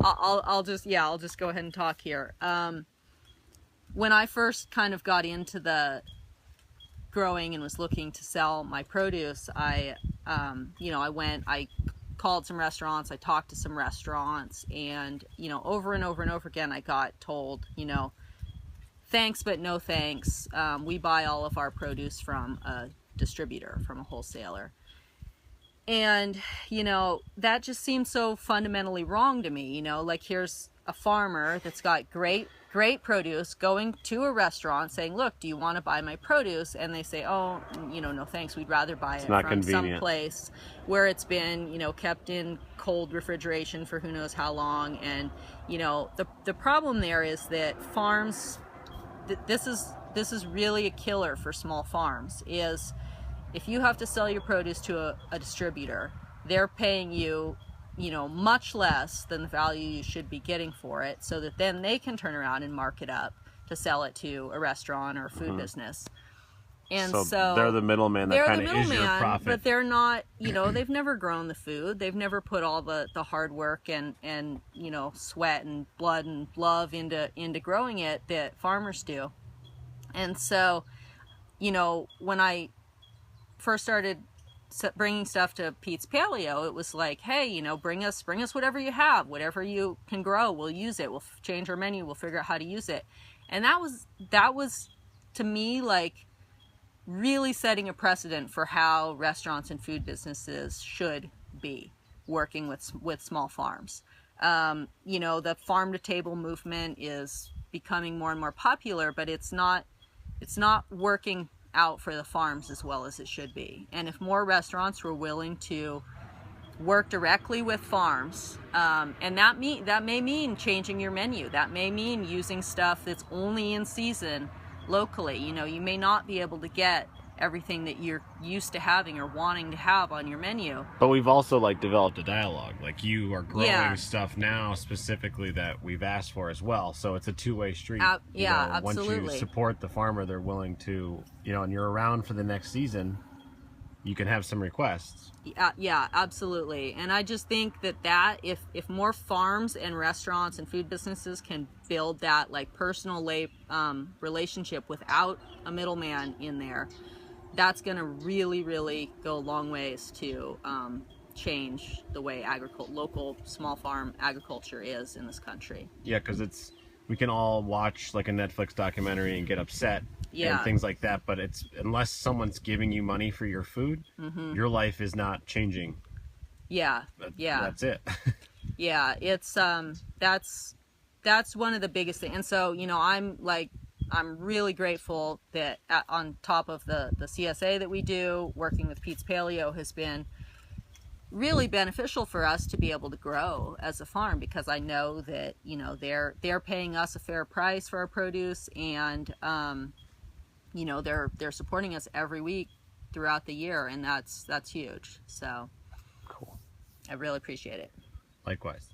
I'll just go ahead and talk here. When I first kind of got into the growing and was looking to sell my produce, I called some restaurants, I talked to some restaurants, and, over and over and over again, I got told, thanks, but no thanks. We buy all of our produce from a distributor, from a wholesaler. And, that just seems so fundamentally wrong to me. Like, here's a farmer that's got great produce going to a restaurant saying, look, do you want to buy my produce? And they say, oh, no thanks, we'd rather buy it from some place where it's been, kept in cold refrigeration for who knows how long. And, the problem there is that farms, this is really a killer for small farms, is if you have to sell your produce to a distributor, they're paying you, much less than the value you should be getting for it, so that then they can turn around and mark it up to sell it to a restaurant or a food business. And so they're the middleman that kind of is your profit. But they're not, they've never grown the food. They've never put all the hard work and sweat and blood and love into growing it that farmers do. And so, when I first started bringing stuff to Pete's Paleo, it was like, hey, bring us whatever you have, whatever you can grow, we'll use it, we'll change our menu, we'll figure out how to use it. And that was to me like really setting a precedent for how restaurants and food businesses should be working with small farms. The farm to table movement is becoming more and more popular, but it's not working out for the farms as well as it should be. And if more restaurants were willing to work directly with farms, and that may mean changing your menu, that may mean using stuff that's only in season locally. You may not be able to get everything that you're used to having or wanting to have on your menu. But we've also developed a dialogue. You are growing stuff now specifically that we've asked for as well. So it's a two-way street. Absolutely. Once you support the farmer, they're willing to, and you're around for the next season, you can have some requests. Yeah, absolutely. And I just think that if more farms and restaurants and food businesses can build that personal relationship without a middleman in there, that's going to really, really go a long ways to change the way local small farm agriculture is in this country. Yeah, because we can all watch a Netflix documentary and get upset and things like that, but unless someone's giving you money for your food, your life is not changing. That's it. Yeah, it's that's one of the biggest things. And so I'm really grateful that on top of the CSA that we do, working with Pete's Paleo has been really beneficial for us to be able to grow as a farm, because I know that they're paying us a fair price for our produce, and they're supporting us every week throughout the year, and that's huge. So cool. I really appreciate it. Likewise.